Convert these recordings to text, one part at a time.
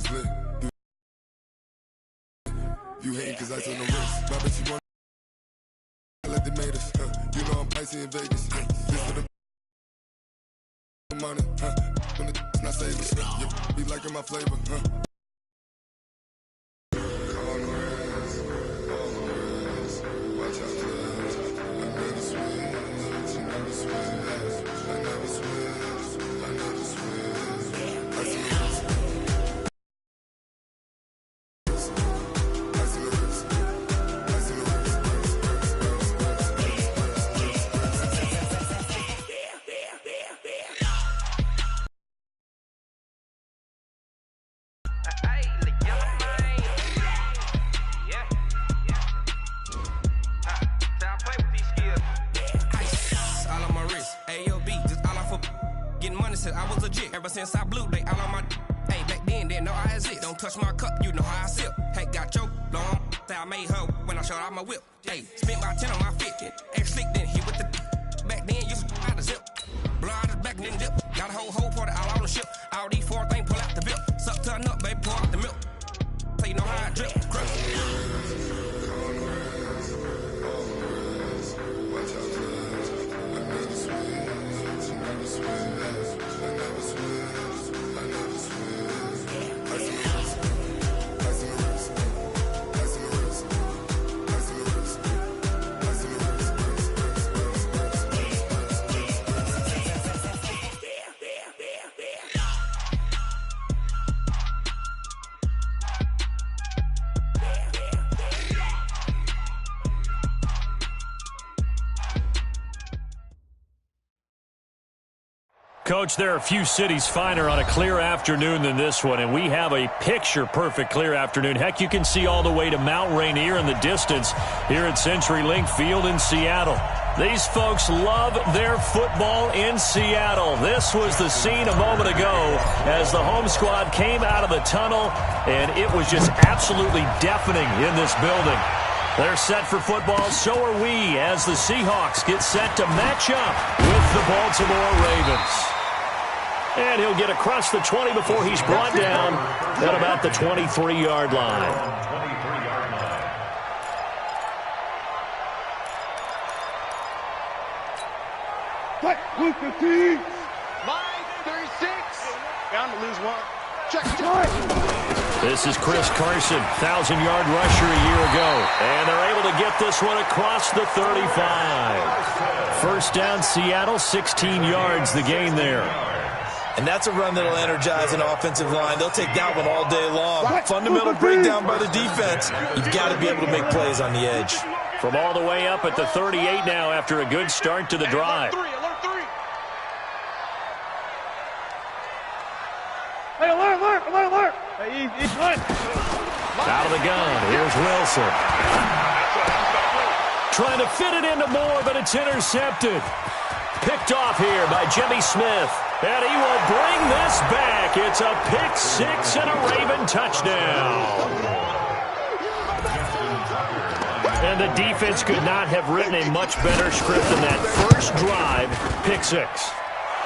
slick. You hate cause I took no risks. My bitch, you want like they made us. You know I'm pricey in Vegas. This for the money. When it's not savings. Be liking my flavor. I was legit ever since I blew they all on my hey back then didn't know I exist. Don't touch my cup, you know how I sip. Hey, got choked long, say I made her when I showed out my whip. Hey, spent my 10 on my 50. Ex slick then hit with the back then used to out the zip. Blow out the back then dip. Got a whole party all on the ship. All these four things pull out the bill. Suck to a nut, baby, pour out the milk. So you know how I drip. Crush. Coach, there are a few cities finer on a clear afternoon than this one, and we have a picture-perfect clear afternoon. Heck, you can see all the way to Mount Rainier in the distance here at CenturyLink Field in Seattle. These folks love their football in Seattle. This was the scene a moment ago as the home squad came out of the tunnel, and it was just absolutely deafening in this building. They're set for football, so are we, as the Seahawks get set to match up with the Baltimore Ravens. And he'll get across the 20 before he's brought down at about the 23-yard line. Line 36. Bound to lose one. Check. This is Chris Carson, 1,000-yard rusher a year ago. And they're able to get this one across the 35. First down, Seattle, 16 yards the gain there. And that's a run that'll energize an offensive line. They'll take that one all day long. Fundamental breakdown by the defense. You've got to be able to make plays on the edge. From all the way up at the 38 now after a good start to the drive. Hey, alert. Hey, he's right. Out of the gun, here's Wilson. Trying to fit it into Moore, but it's intercepted. Picked off here by Jimmy Smith. And he will bring this back. It's a pick six and a Raven touchdown. And the defense could not have written a much better script than that first drive, pick six.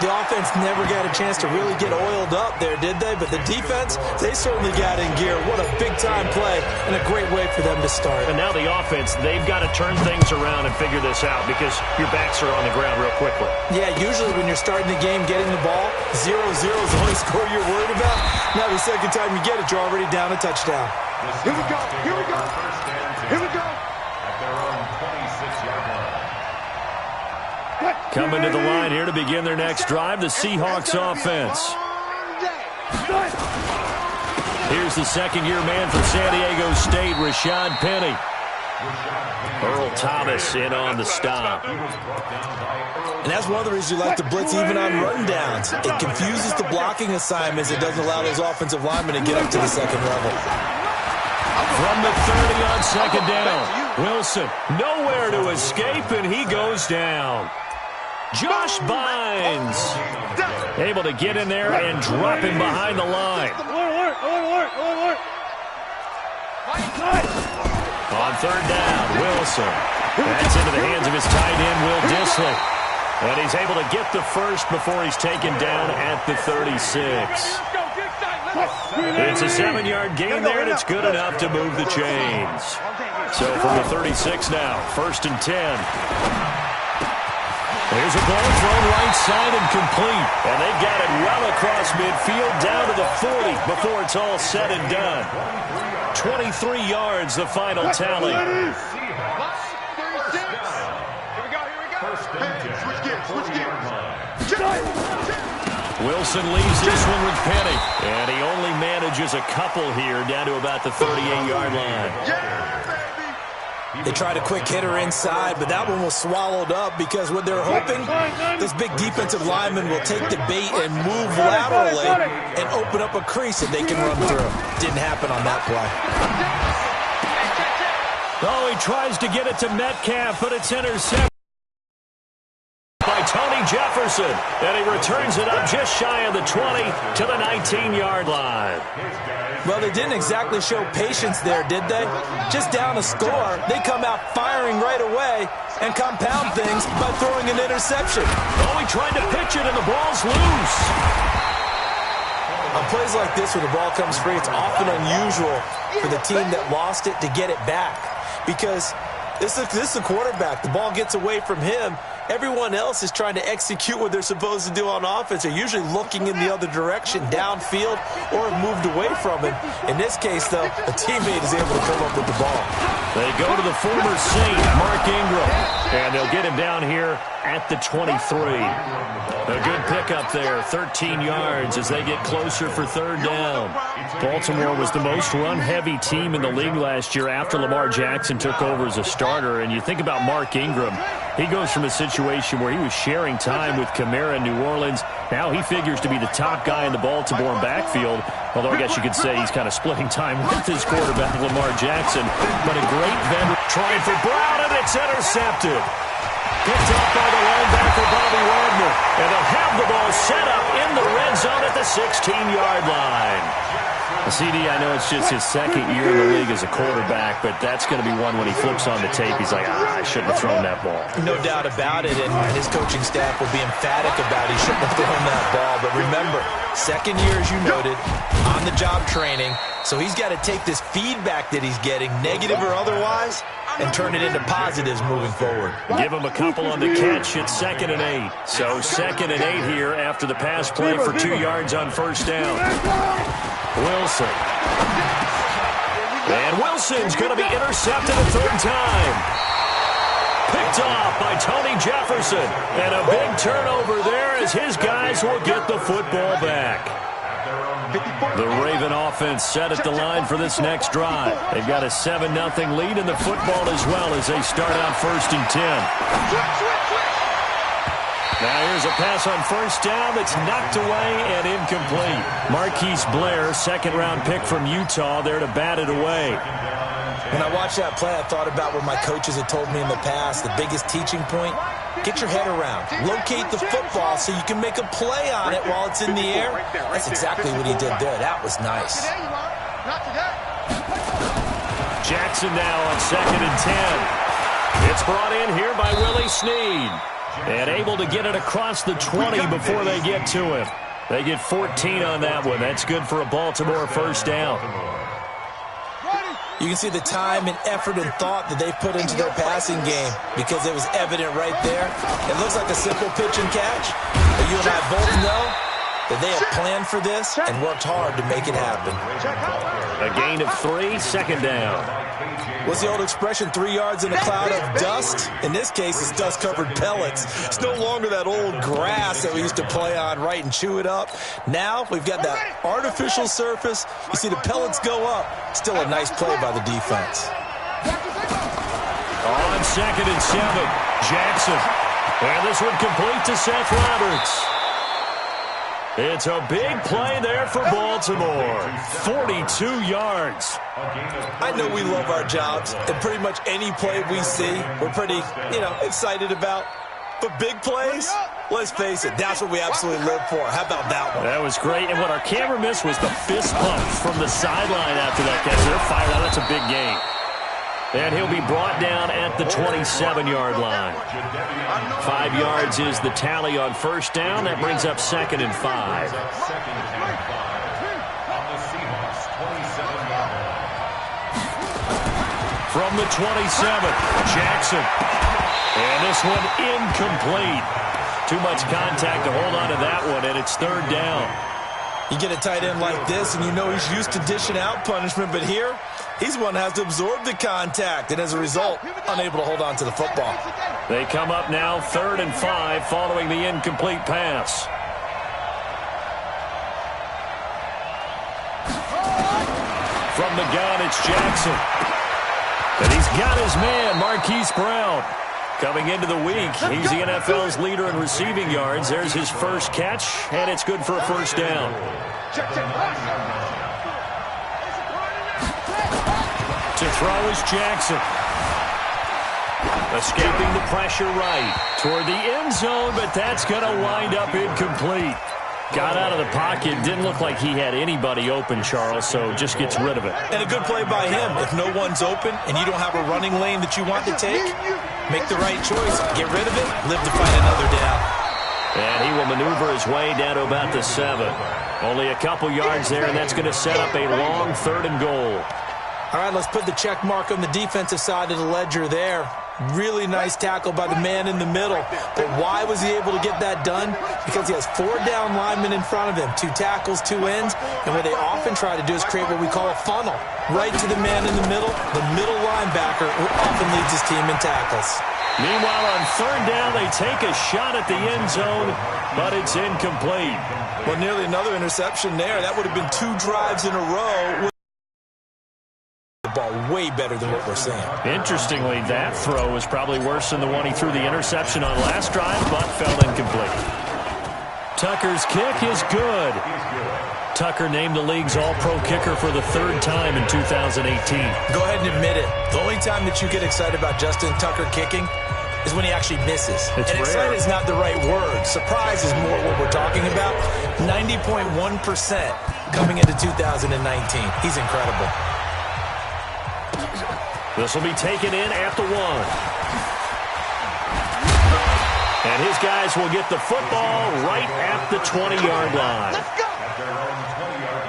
The offense never got a chance to really get oiled up there, did they? But the defense, they certainly got in gear. What a big-time play and a great way for them to start. And now the offense, they've got to turn things around and figure this out because your backs are on the ground real quickly. Yeah, usually when you're starting the game, getting the ball, 0-0 is the only score you're worried about. Now the second time you get it, you're already down a touchdown. Here we go. Here we go. Here we go. At their own 26-yard line. Coming to the line here to begin their next drive, the Seahawks offense. Here's the second-year man for San Diego State, Rashad Penny. Earl Thomas in on the stop. And that's one of the reasons you like to blitz even on run downs. It confuses the blocking assignments. It doesn't allow those offensive linemen to get up to the second level. From the 30 on second down, Wilson nowhere to escape, and he goes down. Josh Bynes able to get in there and drop him behind the line. Alert. On third down, Wilson. That's into the hands of his tight end, Will Dissly. And he's able to get the first before he's taken down at the 36. It's a 7-yard gain there, and it's good enough to move the chains. So from the 36 now, 1st and 10. There's a ball thrown right side and complete. And they've got it well across midfield down to the 40 before it's all said and done. 23 yards, the final tally. Wilson leaves this one with Penny. And he only manages a couple here down to about the 38-yard line. They tried a quick hitter inside, but that one was swallowed up because what they're hoping, this big defensive lineman will take the bait and move laterally and open up a crease that they can run through. Didn't happen on that play. Oh, he tries to get it to Metcalf, but it's intercepted by Tony Jefferson. And he returns it up just shy of the 20 to the 19-yard line. Well, they didn't exactly show patience there, did they? Just down a score, they come out firing right away and compound things by throwing an interception. Oh, he tried to pitch it, and the ball's loose. On plays like this where the ball comes free, it's often unusual for the team that lost it to get it back because this is the quarterback. The ball gets away from him. Everyone else is trying to execute what they're supposed to do on offense. They're usually looking in the other direction, downfield, or have moved away from him. In this case, though, a teammate is able to come up with the ball. They go to the former Saint, Mark Ingram, and they'll get him down here at the 23. A good pickup there, 13 yards as they get closer for 3rd down. Baltimore was the most run-heavy team in the league last year after Lamar Jackson took over as a starter. And you think about Mark Ingram, he goes from a situation where he was sharing time with Kamara in New Orleans. Now he figures to be the top guy in the Baltimore backfield, although I guess you could say he's kind of splitting time with his quarterback, Lamar Jackson. But a great veteran trying for Brown, and it's intercepted. Picked up by the linebacker, Bobby Wagner. And they'll have the ball set up in the red zone at the 16-yard line. CD, I know it's just his 2nd year in the league as a quarterback, but that's going to be one when he flips on the tape. He's like, I shouldn't have thrown that ball. No doubt about it, and his coaching staff will be emphatic about he shouldn't have thrown that ball. But remember, 2nd year, as you noted, on-the-job training, so he's got to take this feedback that he's getting, negative or otherwise, and turn it into positives moving forward. Give him a couple on the catch. It's 2nd and 8. So 2nd and 8 here after the pass play for 2 yards on 1st down. Wilson. And Wilson's going to be intercepted a 3rd time. Picked off by Tony Jefferson. And a big turnover there as his guys will get the football back. The Raven offense set at the line for this next drive. They've got a 7-0 lead in the football as well as they start out 1st and 10. Now here's a pass on 1st down that's knocked away and incomplete. Marquise Blair, 2nd-round pick from Utah, there to bat it away. When I watched that play, I thought about what my coaches had told me in the past. The biggest teaching point, get your head around. Locate the football so you can make a play on it while it's in the air. That's exactly what he did there. That was nice. Jackson now on 2nd and 10. It's brought in here by Willie Snead. And able to get it across the 20 before they get to him. They get 14 on that one. That's good for a Baltimore 1st down. You can see the time and effort and thought that they put into their passing game because it was evident right there. It looks like a simple pitch and catch, but you and I both know that they have planned for this and worked hard to make it happen. A gain of 3, 2nd down. What's the old expression, 3 yards in a cloud of dust? In this case, it's dust-covered pellets. It's no longer that old grass that we used to play on, right, and chew it up. Now we've got that artificial surface. You see the pellets go up. Still a nice play by the defense. On 2nd and 7, Jackson. And this one complete to Seth Roberts. It's a big play there for Baltimore. 42 yards. I know we love our jobs, and pretty much any play we see, we're pretty, excited about. But big plays, let's face it, that's what we absolutely live for. How about that one? That was great. And what our camera missed was the fist pump from the sideline after that catch. They're fired out. That's a big gain. And he'll be brought down at the 27-yard line. 5 yards is the tally on 1st down. That brings up 2nd and 5. from the 27. Jackson. And this one incomplete. Too much contact to hold on to that one, and it's third down. You get a tight end like this, and you know he's used to dishing out punishment, but here, he's one that has to absorb the contact, and as a result, unable to hold on to the football. They come up now 3rd and 5 following the incomplete pass. From the gun, it's Jackson. And he's got his man, Marquise Brown. Coming into the week, he's the NFL's leader in receiving yards. There's his first catch, and it's good for a first down. To throw is Jackson. Escaping the pressure right toward the end zone, but that's going to wind up incomplete. Got out of the pocket. Didn't look like he had anybody open, Charles, so just gets rid of it. And a good play by him. If no one's open and you don't have a running lane that you want to take, make the right choice. Get rid of it. Live to fight another down. And he will maneuver his way down to about the 7. Only a couple yards there, and that's going to set up a long 3rd and goal. All right, let's put the check mark on the defensive side of the ledger there. Really nice tackle by the man in the middle. But why was he able to get that done? Because he has 4 down linemen in front of him, 2 tackles, 2 ends. And what they often try to do is create what we call a funnel. Right to the man in the middle linebacker, who often leads his team in tackles. Meanwhile, on 3rd down, they take a shot at the end zone, but it's incomplete. Well, nearly another interception there. That would have been 2 drives in a row. Ball way better than what we're seeing. Interestingly, that throw was probably worse than the one he threw the interception on last drive, but fell incomplete. Tucker's kick is good. Tucker named the league's all-pro kicker for the 3rd time in 2018. Go ahead and admit it. The only time that you get excited about Justin Tucker kicking is when he actually misses. It's and excited is not the right word. Surprise is more what we're talking about. 90.1% coming into 2019. He's incredible. This will be taken in at the 1. And his guys will get the football right at the 20-yard line. Let's go! At their own 20-yard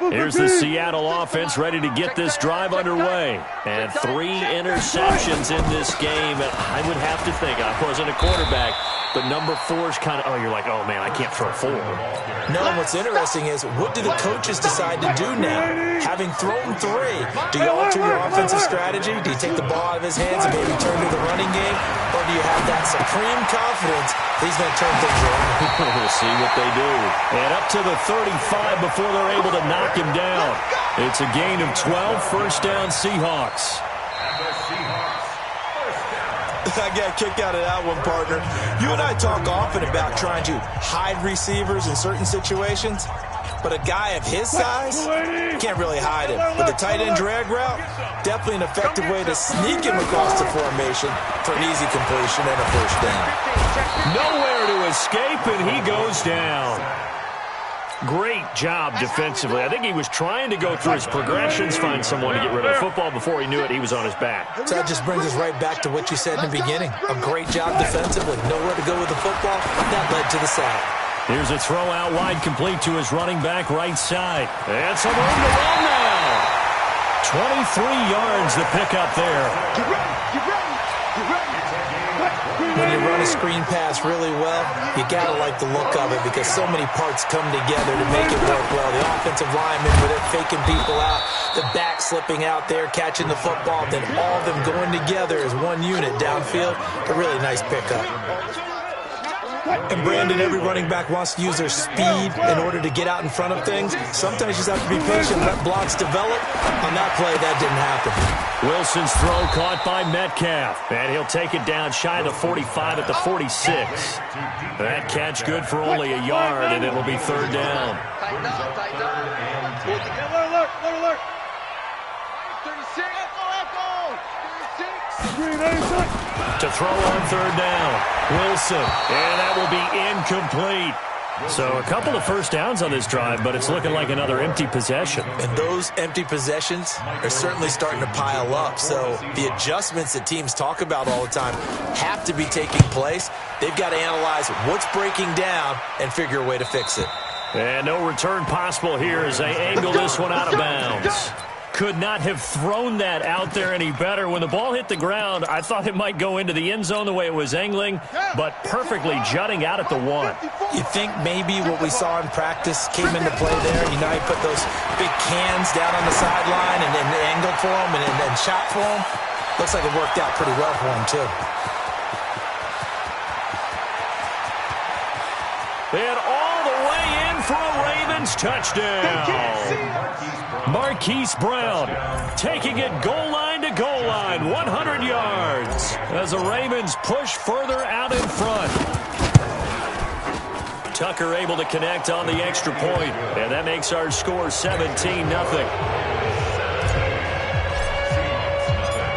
line. Here's the Seattle offense ready to get this drive underway. And 3 interceptions in this game. I would have to think, I wasn't a quarterback, but number 4 is kind of, you're like, oh, man, I can't throw 4. No, and what's interesting is, what do the coaches decide to do now? Having thrown 3, do you alter your offensive strategy? Do you take the ball out of his hands and maybe turn to the running game? Or do you have that supreme confidence that he's going to turn things around? We'll see what they do. And up to the 35 before they're able to knock him down. It's a gain of 12, first down Seahawks. I got a kick out of that one, partner. You and I talk often about trying to hide receivers in certain situations, but a guy of his size can't really hide him. With a tight end drag route, definitely an effective way to sneak him across the formation for an easy completion and a first down. Nowhere to escape, and he goes down. Great job defensively. I think he was trying to go through his progressions, find someone to get rid of the football. Before he knew it, he was on his back. So that just brings us right back to what you said in the beginning. A great job defensively. Nowhere to go with the football. That led to the sack. Here's a throw out wide, complete to his running back right side. And some room to run now. 23 yards the pickup there. Get ready, get ready, get ready. When you run a screen pass really well, you got to like the look of it because so many parts come together to make it work well. The offensive linemen with it faking people out, the back slipping out there, catching the football, then all of them going together as one unit downfield. A really nice pickup. And Brandon, every running back wants to use their speed in order to get out in front of things. Sometimes you just have to be patient, let blocks develop. On that play, that didn't happen. Wilson's throw caught by Metcalf. And he'll take it down shy of the 45 at the 46. That catch good for only a yard, and it'll be third down. Tighten up, tighten up. Alert, alert, alert. 36. Echo. 36. To throw on third down. Wilson. And that will be incomplete. So a couple of first downs on this drive, but it's looking like another empty possession. And those empty possessions are certainly starting to pile up. So the adjustments that teams talk about all the time have to be taking place. They've got to analyze what's breaking down and figure a way to fix it. And no return possible here as they angle this one out of bounds. Could not have thrown that out there any better. When the ball hit the ground, I thought it might go into the end zone the way it was angling, but perfectly jutting out at the 1. You think maybe what we saw in practice came into play there? You know, he put those big cans down on the sideline and then angled for him and shot for him. Looks like it worked out pretty well for him, too. And all the way in for a Ravens touchdown. Marquise Brown taking it goal line to goal line, 100 yards, as the Ravens push further out in front. Tucker able to connect on the extra point, and that makes our score 17-0.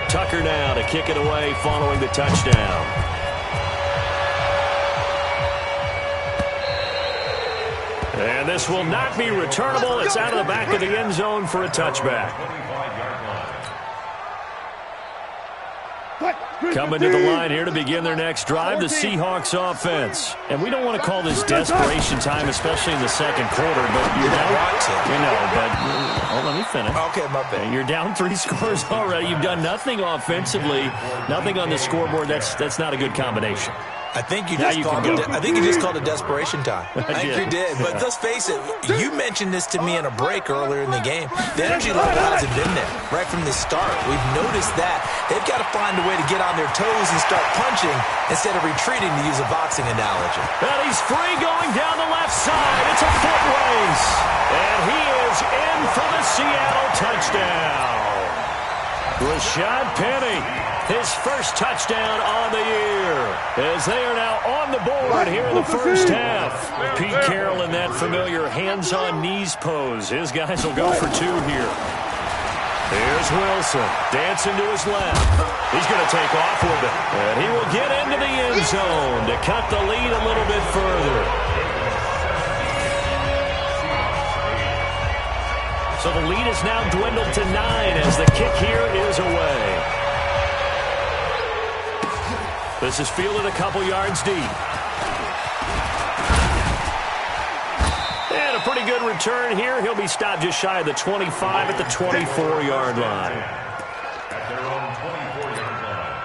Tucker now to kick it away following the touchdown. And this will not be returnable. It's out of the back of the end zone for a touchback. Coming to the line here to begin their next drive, the Seahawks offense. And we don't want to call this desperation time, especially in the second quarter, but you're down. Let me finish. Okay, my bad. You're down 3 scores already. You've done nothing offensively, nothing on the scoreboard. That's not a good combination. I think you just called it desperation time. I think you did. But let's face it, you mentioned this to me in a break earlier in the game. The energy level hasn't been there right from the start. We've noticed that. They've got to find a way to get on their toes and start punching instead of retreating, to use a boxing analogy. And he's free going down the left side. It's a foot race. And he is in for the Seattle touchdown. Rashad Penny, his first touchdown on the year, as they are now on the board here in the first half. Pete Carroll in that familiar hands-on knees pose. His guys will go for 2 here. Here's Wilson, dancing to his left. He's going to take off with it. And he will get into the end zone to cut the lead a little bit further. So the lead is now dwindled to 9 as the kick here is away. This is fielded a couple yards deep. And a pretty good return here. He'll be stopped just shy of the 25 at the 24-yard line. At their own 24-yard line.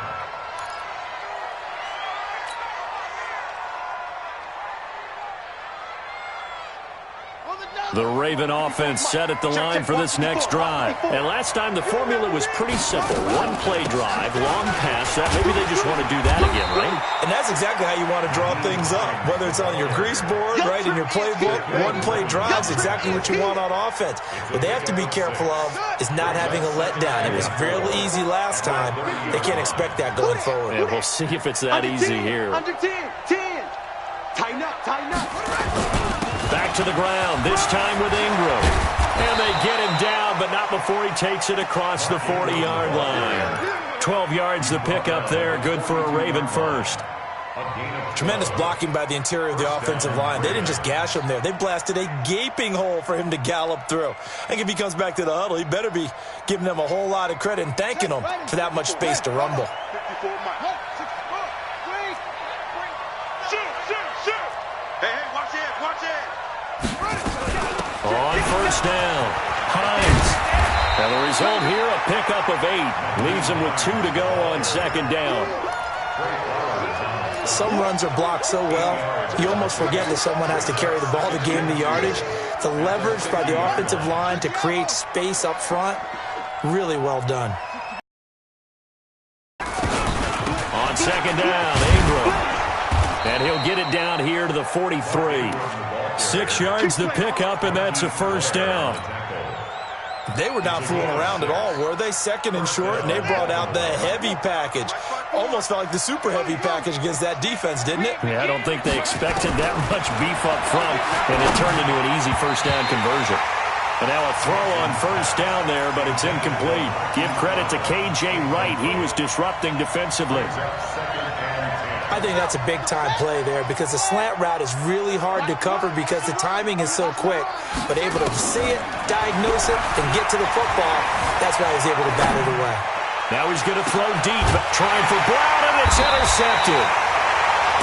The Raven offense set at the line for this next drive. And last time the formula was pretty simple. 1-play drive, long pass. That maybe they just want to do that again, right? And that's exactly how you want to draw things up. Whether it's on your grease board, right, in your playbook, 1-play drives exactly what you want on offense. What they have to be careful of is not having a letdown. It was fairly easy last time. They can't expect that going forward. And we'll see if it's that easy here. Under 10. Tighten up. Back to the ground, this time with Ingram. And they get him down, but not before he takes it across the 40-yard line. 12 yards to pick up there, good for a Raven first. Tremendous blocking by the interior of the offensive line. They didn't just gash him there. They blasted a gaping hole for him to gallop through. I think if he comes back to the huddle, he better be giving them a whole lot of credit and thanking them for that much space to rumble. On first down, Hines. And the result here, a pickup of 8. Leaves him with 2 to go on second down. Some runs are blocked so well, you almost forget that someone has to carry the ball to gain the yardage. The leverage by the offensive line to create space up front, really well done. On second down, Ingram. And he'll get it down here to the 43. 6 yards to pick up, and that's a first down. They were not fooling around at all, were they? Second and short, and they brought out the heavy package. Almost felt like the super heavy package against that defense, didn't it? Yeah, I don't think they expected that much beef up front, and it turned into an easy first down conversion. And now a throw on first down there, but it's incomplete. Give credit to K.J. Wright. He was disrupting defensively. I think that's a big-time play there because the slant route is really hard to cover because the timing is so quick. But able to see it, diagnose it, and get to the football, that's why he's able to bat it away. Now he's going to throw deep, trying for Brown, and it's intercepted.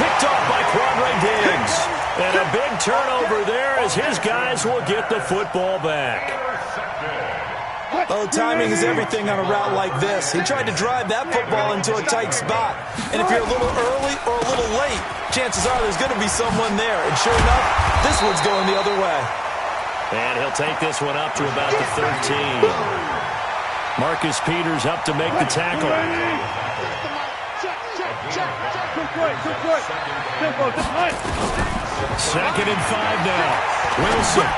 Picked off by Quandre Diggs. And a big turnover there as his guys will get the football back. Oh, timing is everything on a route like this. He tried to drive that football into a tight spot. And if you're a little early or a little late, chances are there's going to be someone there. And sure enough, this one's going the other way. And he'll take this one up to about the 13. Marcus Peters up to make the tackle. Second and 5 now. Wilson.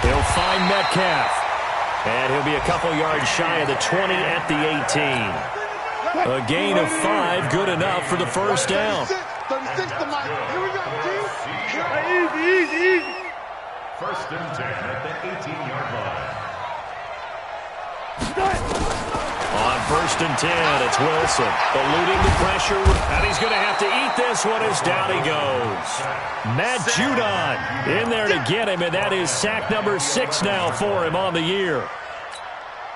He'll find Metcalf. And he'll be a couple yards shy of the 20 at the 18. A gain of 5, good enough for the first down. 36 to Mike. Here we go, easy. First and 10 at the 18-yard line. On first and 10, it's Wilson eluding the pressure, and he's going to have to eat this one as down he goes. Matt Judon in there to get him, and that is sack number 6 now for him on the year.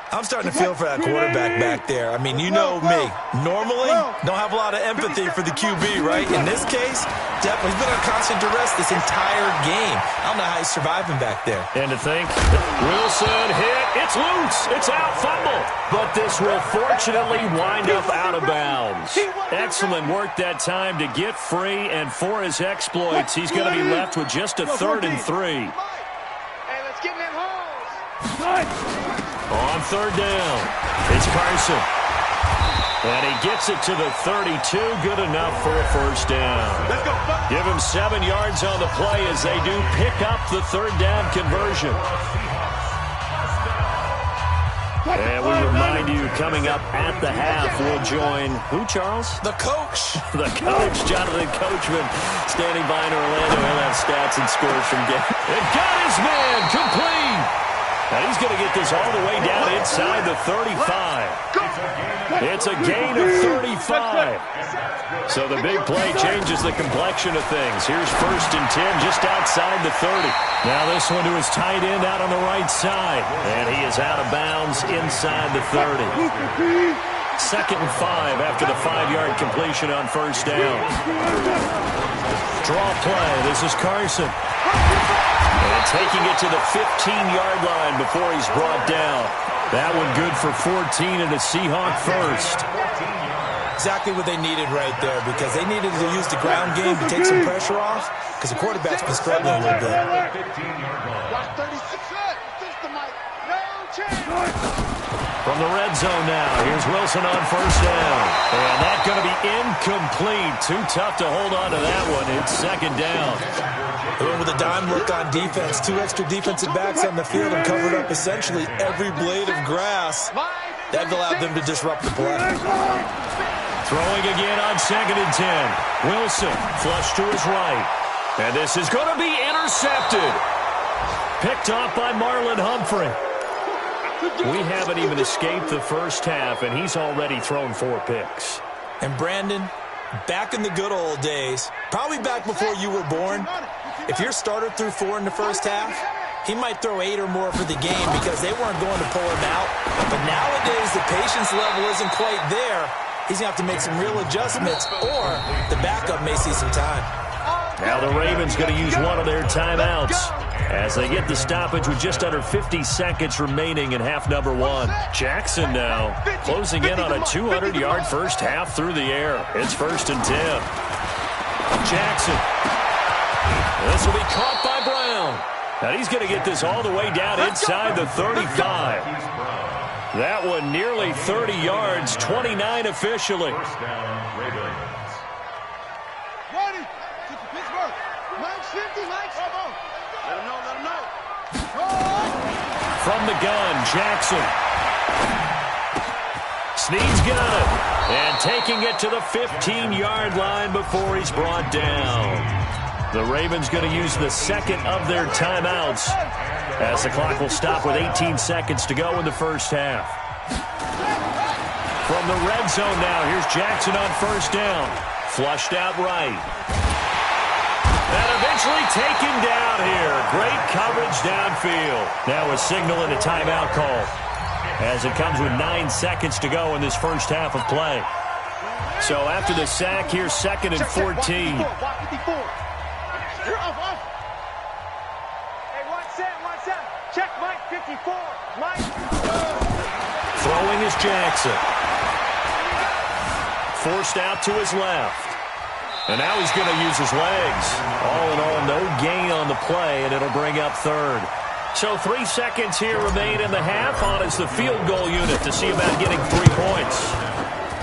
I'm starting to feel for that quarterback back there. I mean, you know me. Normally, don't have a lot of empathy for the QB, right? In this case, definitely he's been on constant duress this entire game. I don't know how he's surviving back there. And to think, Wilson hit, it's loose, it's out, fumble. But this will fortunately wind up out of bounds. Excellent work that time to get free, and for his exploits, he's going to be left with just a 3rd and 3. Hey, let's get in them holes. On third down, it's Carson. And he gets it to the 32, good enough for a first down. Give him 7 yards on the play as they do pick up the 3rd down conversion. And we remind you, coming up at the half, we'll join, who, Charles? The coach. The coach, Jonathan Coachman, standing by in Orlando. He'll have stats and scores from game. And got his man complete. And he's going to get this all the way down inside the 35. It's a gain of 35. So the big play changes the complexion of things. Here's first and 10 just outside the 30. Now this one to his tight end out on the right side. And he is out of bounds inside the 30. Second and 5 after the 5-yard completion on first down. Draw play. This is Carson. And taking it to the 15-yard line before he's brought down. That one good for 14 and a Seahawk first. Exactly what they needed right there because they needed to use the ground game to take some pressure off because the quarterback's been struggling a little bit. From the red zone now, here's Wilson on first down. And that's going to be incomplete. Too tough to hold on to that one. It's second down. With a dime look on defense, 2 extra defensive backs on the field and covered up essentially every blade of grass. That allowed them to disrupt the play. Throwing again on second and 10. Wilson flush to his right. And this is going to be intercepted. Picked off by Marlon Humphrey. We haven't even escaped the first half, and he's already thrown 4 picks. And Brandon, back in the good old days, probably back before you were born, if your starter threw 4 in the first half, he might throw 8 or more for the game because they weren't going to pull him out. But nowadays, the patience level isn't quite there. He's going to have to make some real adjustments, or the backup may see some time. Now the Ravens going to use one of their timeouts as they get the stoppage with just under 50 seconds remaining in half number 1. Jackson now closing in on a 200-yard first half through the air. It's first and 10. Jackson. This will be caught by Brown. Now he's going to get this all the way down inside the 35. That one nearly 30 yards, 29 officially. First down, Ravens. Ready. Pittsburgh. Mike 50, Mike. Come on. Let him know. From the gun, Jackson. Snead's got it. And taking it to the 15-yard line before he's brought down. The Ravens going to use the second of their timeouts as the clock will stop with 18 seconds to go in the first half. From the red zone now, here's Jackson on first down. Flushed out right. And eventually taken down here. Great coverage downfield. Now a signal and a timeout call as it comes with 9 seconds to go in this first half of play. So after the sack, here's 2nd and 14. You're off. Hey, one set. Check Mike 54. Mike. Throwing is Jackson. Forced out to his left. And now he's going to use his legs. All in all, no gain on the play, and it'll bring up 3rd. So 3 seconds here remain in the half. On is the field goal unit to see about getting 3 points.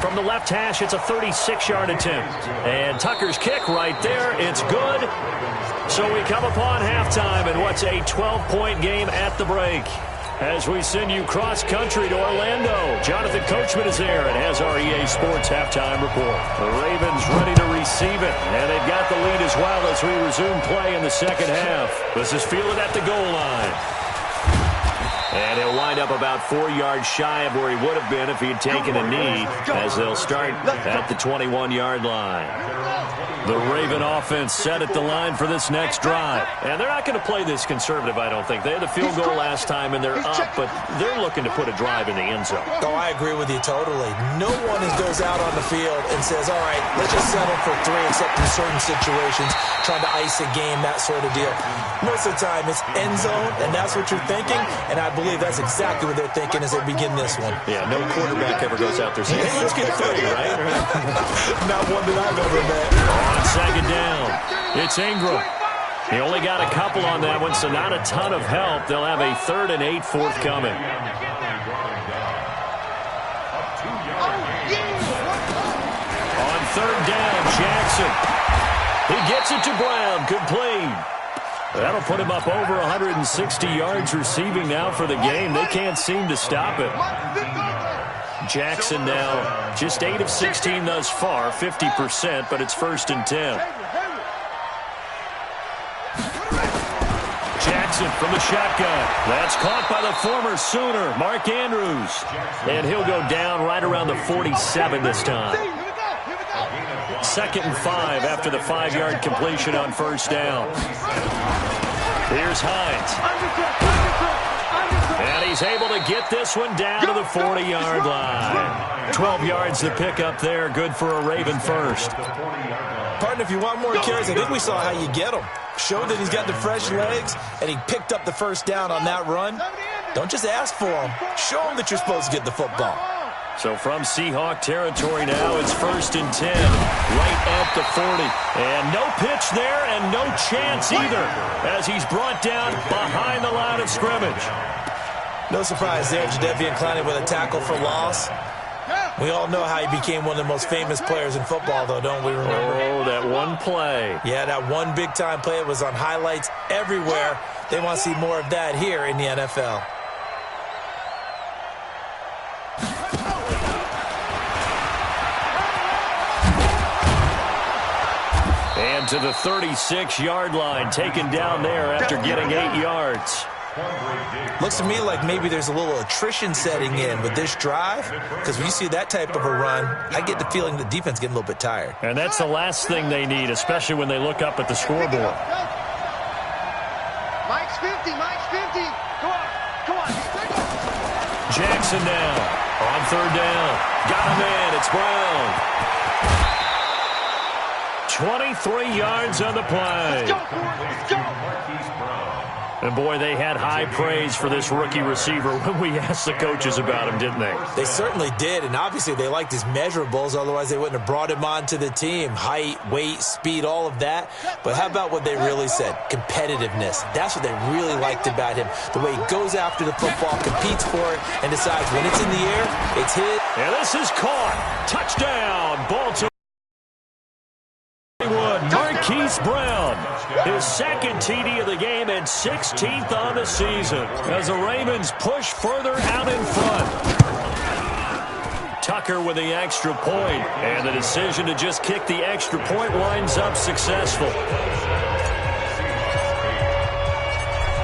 From the left hash, it's a 36-yard attempt. And Tucker's kick right there. It's good. So we come upon halftime in what's a 12-point game at the break. As we send you cross-country to Orlando, Jonathan Coachman is there and has our EA Sports halftime report. The Ravens ready to receive it, and they've got the lead as well as we resume play in the second half. This is fielded at the goal line. And he'll wind up about 4 yards shy of where he would have been if he had taken a knee, as they'll start at the 21-yard line. The Raven offense set at the line for this next drive. And they're not going to play this conservative, I don't think. They had the field goal last time, and they're up, but they're looking to put a drive in the end zone. Oh, I agree with you totally. No one goes out on the field and says, all right, let's just settle for 3, except in certain situations, trying to ice a game, that sort of deal. Most of the time, it's end zone, and that's what you're thinking, and I believe that's exactly what they're thinking as they begin this one. Yeah, no quarterback ever goes out there saying, hey, let's get 3, right? Not one that I've ever met. On 2nd down, it's Ingram. He only got a couple on that one, so not a ton of help. They'll have a 3rd and 8 forthcoming. On 3rd down, Jackson. He gets it to Brown, complete. That'll put him up over 160 yards receiving now for the game. They can't seem to stop it. Jackson now just 8 of 16 thus far, 50%, but it's 1st and 10. Jackson from the shotgun. That's caught by the former Sooner, Mark Andrews. And he'll go down right around the 47 this time. 2nd and 5 after the 5-yard completion on 1st down. Here's Hines. And he's able to get this one down to the 40-yard line. 12 yards to pick up there. Good for a Raven first. Partner, if you want more carries, I think we saw how you get him. Showed that he's got the fresh legs, and he picked up the first down on that run. Don't just ask for him. Show him that you're supposed to get the football. So from Seahawk territory now, it's 1st and 10, right at the 40. And no pitch there and no chance either as he's brought down behind the line of scrimmage. No surprise there, Jadeveon Clowney with a tackle for loss. We all know how he became one of the most famous players in football, though, don't we remember? Oh, that one play. Yeah, that one big-time play. It was on highlights everywhere. They want to see more of that here in the NFL. And to the 36-yard line, taken down there after getting 8 yards. Looks to me like maybe there's a little attrition setting in with this drive, because when you see that type of a run, I get the feeling the defense getting a little bit tired. And that's the last thing they need, especially when they look up at the scoreboard. Mike's 50. Come on. Jackson now on 3rd down. Got him in. It's Brown. 23 yards on the play. Let's go. And, boy, they had high praise for this rookie receiver when we asked the coaches about him, didn't they? They certainly did, and obviously they liked his measurables. Otherwise, they wouldn't have brought him onto the team. Height, weight, speed, all of that. But how about what they really said? Competitiveness. That's what they really liked about him. The way he goes after the football, competes for it, and decides when it's in the air, it's his. And this is caught. Touchdown, Baltimore. Marquise Brown, his 2nd TD of the game and 16th on the season as the Ravens push further out in front. Tucker with the extra point, and the decision to just kick the extra point winds up successful.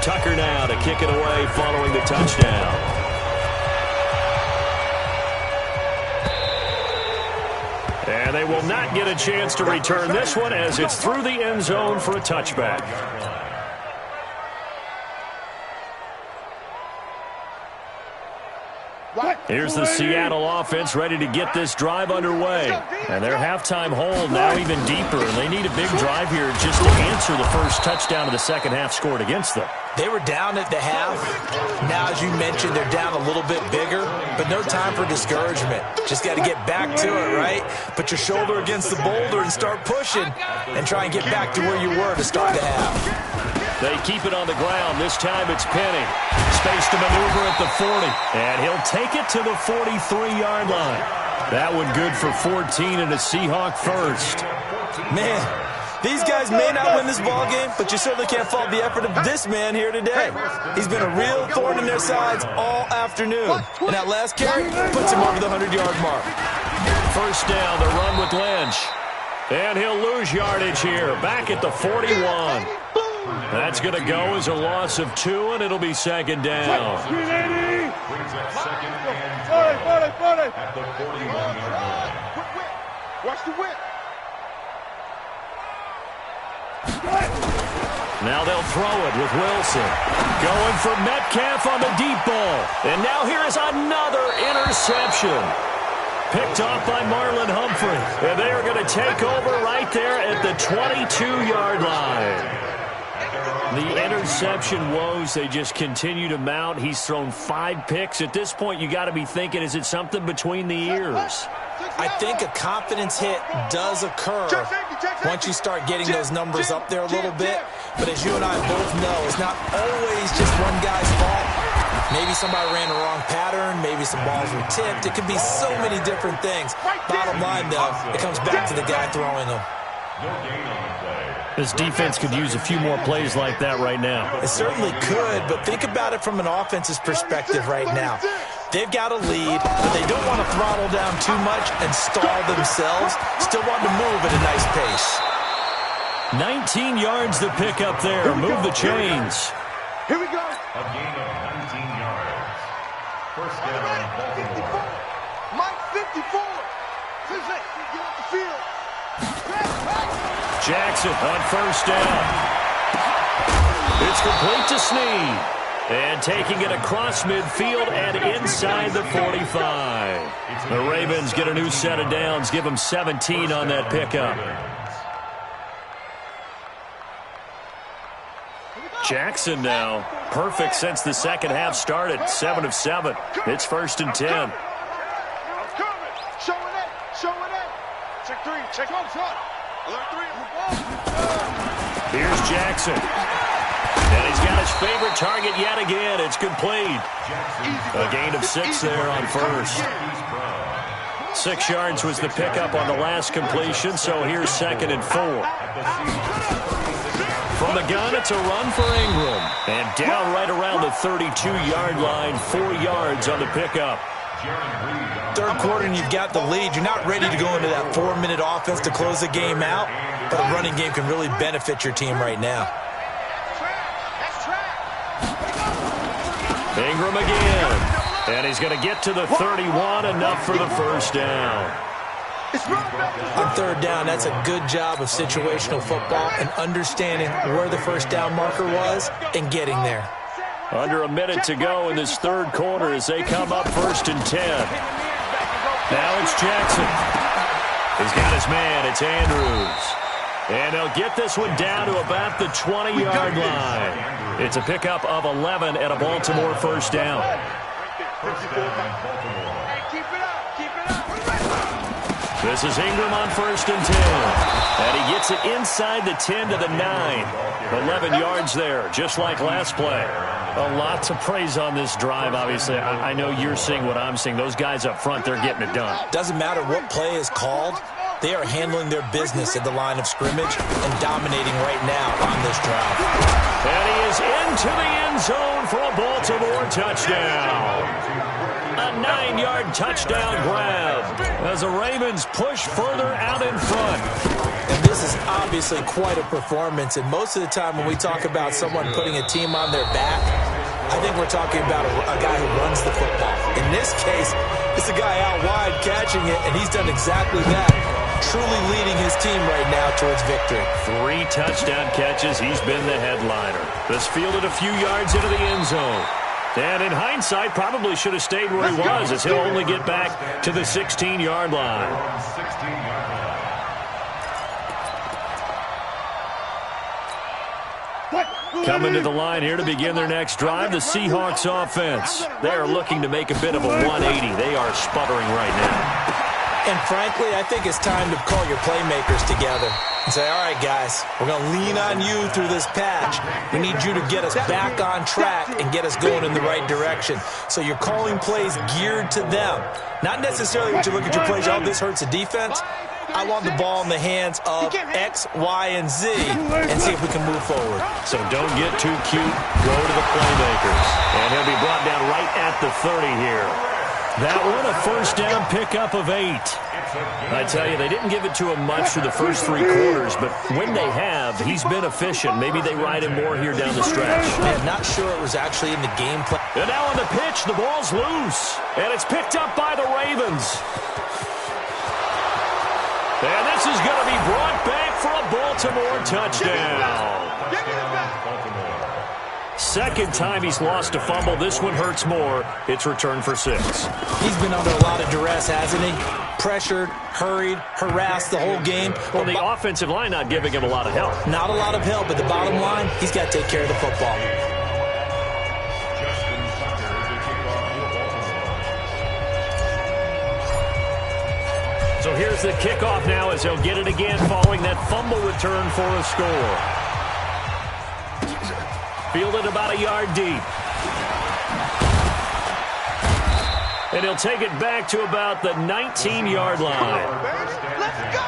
Tucker now to kick it away following the touchdown. And they will not get a chance to return this one as it's through the end zone for a touchback. Here's the Seattle offense ready to get this drive underway. And their halftime hole now even deeper. And they need a big drive here just to answer the first touchdown of the second half scored against them. They were down at the half. Now, as you mentioned, they're down a little bit bigger, but no time for discouragement. Just got to get back to it, right? Put your shoulder against the boulder and start pushing and try and get back to where you were to start the half. They keep it on the ground. This time it's Penny. Space to maneuver at the 40. And he'll take it to the 43-yard line. That one good for 14 and a Seahawk first. Man, these guys may not win this ball game, but you certainly can't fault the effort of this man here today. He's been a real thorn in their sides all afternoon. And that last carry puts him over the 100-yard mark. First down, the run with Lynch. And he'll lose yardage here. Back at the 41. That's going to go as a loss of 2, and it'll be second down. Brings up second and 10 at the 41-yard line. Watch the whip. Now they'll throw it with Wilson. Going for Metcalf on the deep ball. And now here is another interception. Picked off by Marlon Humphrey. And they are going to take over right there at the 22-yard line. The interception woes, they just continue to mount. He's thrown 5 picks. At this point, you got to be thinking, is it something between the ears? I think a confidence hit does occur once you start getting those numbers up there a little bit. But as you and I both know, it's not always just one guy's fault. Maybe somebody ran the wrong pattern. Maybe some balls were tipped. It could be so many different things. Bottom line, though, it comes back to the guy throwing them. No gain on the play. This defense could use a few more plays like that right now. It certainly could, but think about it from an offense's perspective right now. They've got a lead, but they don't want to throttle down too much and stall themselves. Still want to move at a nice pace. 19 yards to pick up there. Move the chains. Here we go. A gain of 19 yards. First down, Baltimore. Mike 54. Get off the field. Jackson on first down. It's complete to Snead. And taking it across midfield and inside the 45. The Ravens get a new set of downs. Give them 17 on that pickup. Jackson now. Perfect since the second half started. 7 of 7. It's first and 10. I'm coming. Showing it. Showing it. Check 3. Check on front. Alert 3 on the ball. Here's Jackson. And he's got his favorite target yet again. It's complete. A gain of 6 there on first. 6 yards was the pickup on the last completion, so here's second and 4. From the gun, it's a run for Ingram. And down right around the 32-yard line, 4 yards on the pickup. Third quarter and you've got the lead. You're not ready to go into that 4-minute offense to close the game out, but a running game can really benefit your team right now. Ingram again. And he's going to get to the 31, enough for the first down. On third down, that's a good job of situational football and understanding where the first down marker was and getting there. Under a minute to go in this third quarter as they come up first and 10. Now it's Jackson. He's got his man. It's Andrews. And they'll get this one down to about the 20-yard line. It's a pickup of 11 at a Baltimore first down. This is Ingram on first and 10. And he gets it inside the 10 to the 9. 11 yards there, just like last play. A lot to praise on this drive, obviously. I know you're seeing what I'm seeing. Those guys up front, they're getting it done. Doesn't matter what play is called. They are handling their business at the line of scrimmage and dominating right now on this drive. And he is into the end zone for a Baltimore touchdown. A 9-yard touchdown grab as the Ravens push further out in front. And this is obviously quite a performance. And most of the time when we talk about someone putting a team on their back, I think we're talking about a guy who runs the football. In this case, it's a guy out wide catching it, and he's done exactly that. truly leading his team right now towards victory. 3 touchdown catches. He's been the headliner. This fielded a few yards into the end zone. And in hindsight, probably should have stayed where he was, as he'll only get back to the 16-yard line. Coming to the line here to begin their next drive, the Seahawks offense. They are looking to make a bit of a 180. They are sputtering right now. And frankly, I think it's time to call your playmakers together and say, all right, guys, we're going to lean on you through this patch. We need you to get us back on track and get us going in the right direction. So you're calling plays geared to them. Not necessarily what you look at your plays, oh, this hurts the defense. I want the ball in the hands of X, Y, and Z and see if we can move forward. So don't get too cute. Go to the playmakers. And he'll be brought down right at the 30 here. That one, a first down pickup of 8. I tell you, they didn't give it to him much through the first 3 quarters, but when they have, he's been efficient. Maybe they ride him more here down the stretch. Man, not sure it was actually in the game plan. And now on the pitch, the ball's loose. And it's picked up by the Ravens. And this is going to be brought back for a Baltimore touchdown. Second time he's lost a fumble. This one hurts more. It's returned for 6. He's been under a lot of duress, hasn't he? Pressured, hurried, harassed the whole game. Well, the offensive line not giving him a lot of help. Not a lot of help, but the bottom line, he's got to take care of the football. So here's the kickoff now as he'll get it again following that fumble return for a score. Fielded about a yard deep. And he'll take it back to about the 19-yard line. Let's go!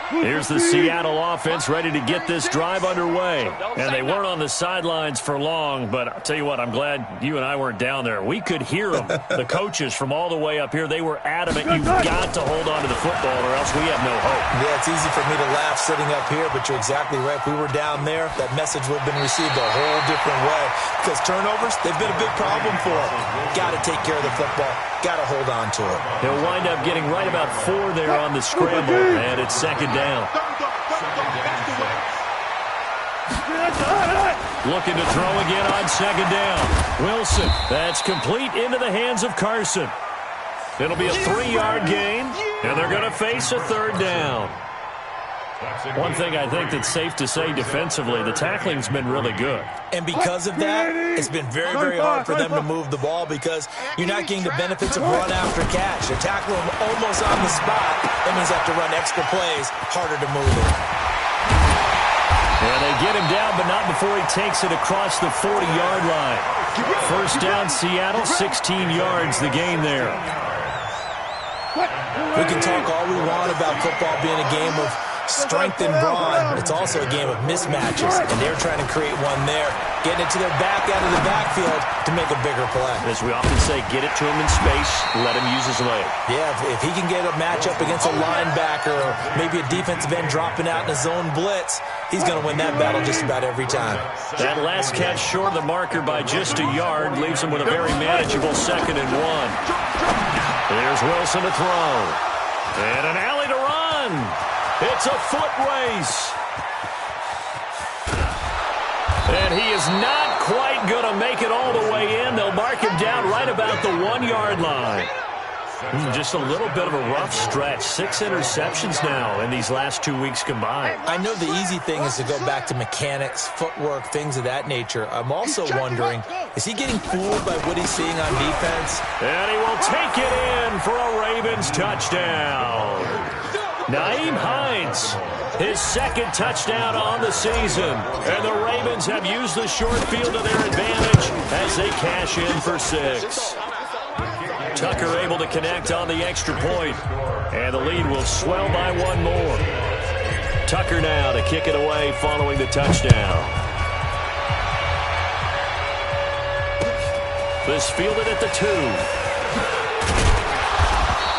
Here's the Seattle offense ready to get this drive underway. And they weren't on the sidelines for long, but I'll tell you what, I'm glad you and I weren't down there. We could hear them, the coaches from all the way up here. They were adamant, you've got to hold on to the football or else we have no hope. Yeah, it's easy for me to laugh sitting up here, but you're exactly right. If we were down there, that message would have been received a whole different way. Because turnovers, they've been a big problem for them. Got to take care of the football. Got to hold on to it. He'll wind up getting right about 4 there on the scramble, and it's second down. Looking to throw again on second down. Wilson, that's complete into the hands of Carson. It'll be a 3-yard gain, and they're going to face a third down. One thing I think that's safe to say defensively, the tackling's been really good. And because of that, it's been very, very hard for them to move the ball because you're not getting the benefits of run after catch. They're tackling them almost on the spot. That means they have to run extra plays, harder to move it. And they get him down, but not before he takes it across the 40-yard line. First down, Seattle, 16 yards, the gain there. We can talk all we want about football being a game of strength and brawn. It's also a game of mismatches, and they're trying to create one there, getting it to their back out of the backfield to make a bigger play. As we often say, get it to him in space, let him use his leg. Yeah, if he can get a matchup against a linebacker or maybe a defensive end dropping out in a zone blitz, he's going to win that battle just about every time. That last catch short of the marker by just a yard leaves him with a very manageable 2nd and 1. There's Wilson to throw. And an alley to run. It's a foot race. And he is not quite going to make it all the way in. They'll mark him down right about the 1-yard line. Just a little bit of a rough stretch. 6 interceptions now in these last 2 weeks combined. I know the easy thing is to go back to mechanics, footwork, things of that nature. I'm also wondering, is he getting fooled by what he's seeing on defense? And he will take it in for a Ravens touchdown. Nyheim Hines, his 2nd touchdown on the season. And the Ravens have used the short field to their advantage as they cash in for 6. Tucker able to connect on the extra point. And the lead will swell by 1 more. Tucker now to kick it away following the touchdown. This fielded at the 2.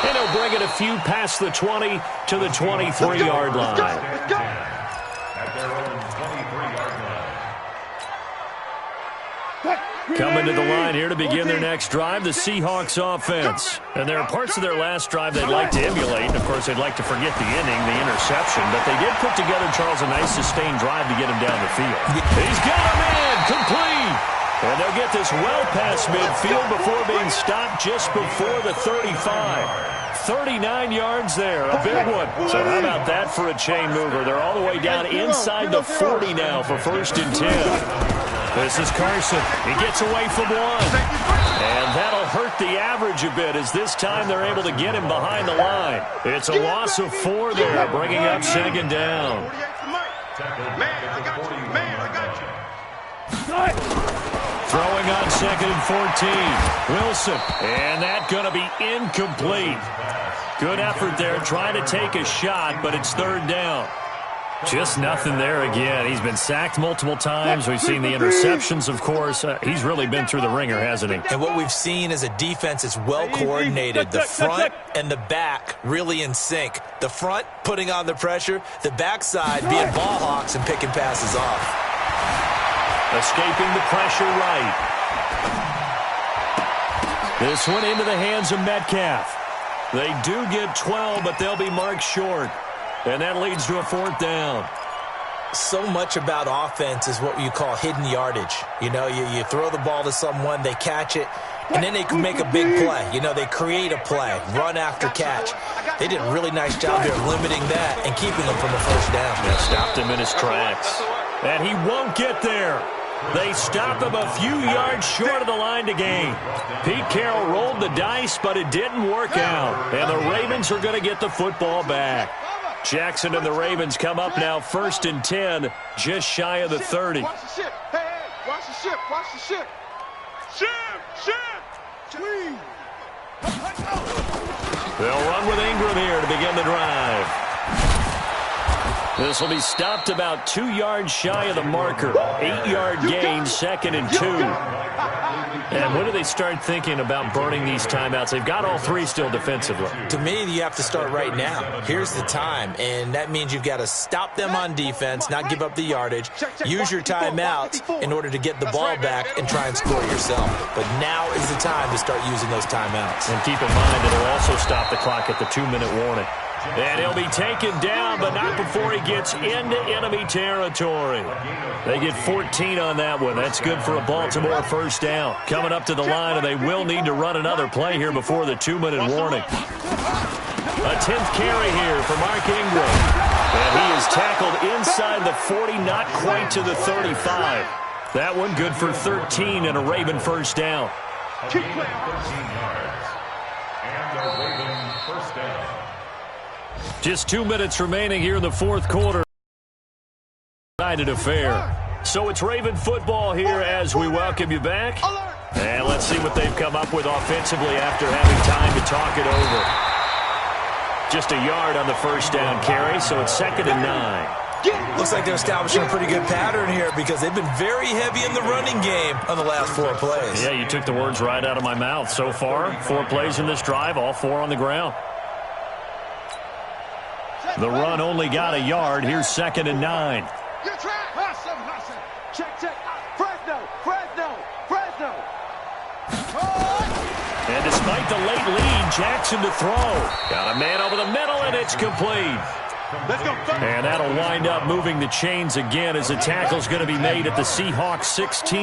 And he'll bring it a few past the 20 to the 23-yard line. Coming to the line here to begin their next drive, the Seahawks offense. And there are parts of their last drive they'd like to emulate. Of course, they'd like to forget the inning, the interception. But they did put together, Charles, a nice sustained drive to get him down the field. He's got him in, complete. And they'll get this well past midfield before being stopped just before the 35. 39 yards there, a big one. So how about that for a chain mover? They're all the way down inside the 40 now for 1st and 10. This is Carson. He gets away from one. And that'll hurt the average a bit as this time they're able to get him behind the line. It's a loss of 4 there, bringing up 2nd down. Throwing on 2nd and 14. Wilson. And that's going to be incomplete. Good effort there trying to take a shot, but it's 3rd down. Just nothing there again. He's been sacked multiple times. We've seen the interceptions, of course. He's really been through the ringer, hasn't he? And what we've seen is a defense is well coordinated. The front and the back really in sync. The front putting on the pressure. The backside being ball hawks and picking passes off. Escaping the pressure right. This one into the hands of Metcalf. They do get 12, but they'll be marked short. And that leads to a 4th down. So much about offense is what you call hidden yardage. You know, you throw the ball to someone, they catch it, and then they can make a big play. You know, they create a play, run after catch. They did a really nice job there limiting that and keeping them from the 1st down. They stopped him in his tracks. And he won't get there. They stop him a few yards short of the line to gain. Pete Carroll rolled the dice, but it didn't work out. And the Ravens are going to get the football back. Jackson and the Ravens come up now 1st and 10, just shy of the 30. Watch the ship. Hey, watch the ship. Watch the ship. Ship. They'll run with Ingram here to begin the drive. This will be stopped about 2 yards shy of the marker. 8-yard gain, 2nd and 2. And when do they start thinking about burning these timeouts? They've got all 3 still defensively. To me, you have to start right now. Here's the time, and that means you've got to stop them on defense, not give up the yardage, use your timeouts in order to get the ball back and try and score yourself. But now is the time to start using those timeouts. And keep in mind it'll also stop the clock at the 2-minute warning. And he'll be taken down, but not before he gets into enemy territory. They get 14 on that one. That's good for a Baltimore 1st down. Coming up to the line, and they will need to run another play here before the 2-minute warning. A 10th carry here for Mark Ingram. And he is tackled inside the 40, not quite to the 35. That one good for 13 and a Raven 1st down. 13 yards. And a Raven 1st down. Just 2 minutes remaining here in the 4th quarter. United affair. So it's Raven football here as we welcome you back. And let's see what they've come up with offensively after having time to talk it over. Just a yard on the 1st down carry, so it's 2nd and 9. Looks like they're establishing a pretty good pattern here because they've been very heavy in the running game on the last 4 plays. Yeah, you took the words right out of my mouth. So far, 4 plays in this drive, all 4 on the ground. The run only got a yard. Here's 2nd and 9. Check. Fresno. And despite the late lead, Jackson to throw. Got a man over the middle, and it's complete. Let's go. And that'll wind up moving the chains again as the tackle's going to be made at the Seahawks 16.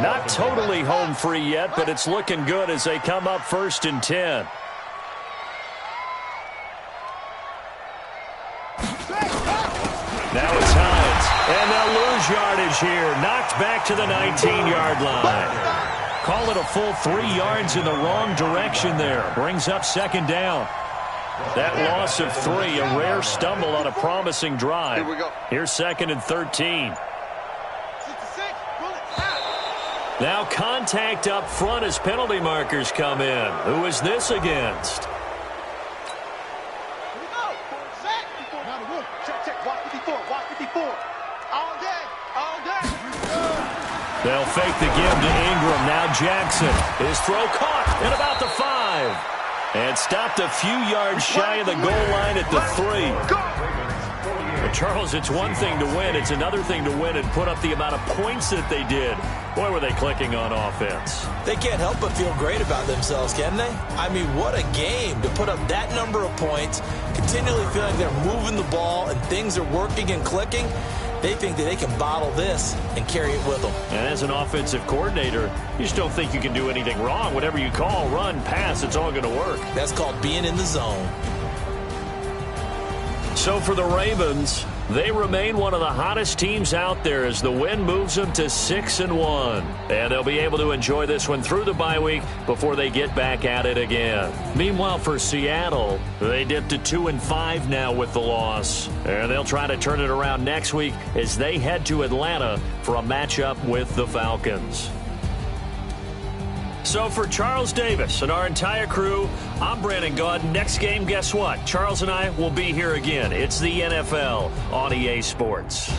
Not totally home free yet, but it's looking good as they come up 1st and 10. Now it's Hines, and they'll lose yardage here. Knocked back to the 19-yard line. Call it a full 3 yards in the wrong direction there. Brings up 2nd down. That loss of 3, a rare stumble on a promising drive. Here we go. Here's 2nd and 13. Now contact up front as penalty markers come in. Who is this against? They'll fake the give to Ingram. Now Jackson. His throw caught at about the 5. And stopped a few yards shy of the goal line at the 3. Charles, it's one thing to win. It's another thing to win and put up the amount of points that they did. Boy, were they clicking on offense. They can't help but feel great about themselves, can they? I mean, what a game to put up that number of points, continually feeling they're moving the ball and things are working and clicking. They think that they can bottle this and carry it with them. And as an offensive coordinator, you just don't think you can do anything wrong. Whatever you call, run, pass, it's all going to work. That's called being in the zone. So for the Ravens, they remain one of the hottest teams out there as the win moves them to 6-1. And they'll be able to enjoy this one through the bye week before they get back at it again. Meanwhile, for Seattle, they dipped to 2-5 now with the loss. And they'll try to turn it around next week as they head to Atlanta for a matchup with the Falcons. So for Charles Davis and our entire crew, I'm Brandon Gaud. Next game, guess what? Charles and I will be here again. It's the NFL on EA Sports.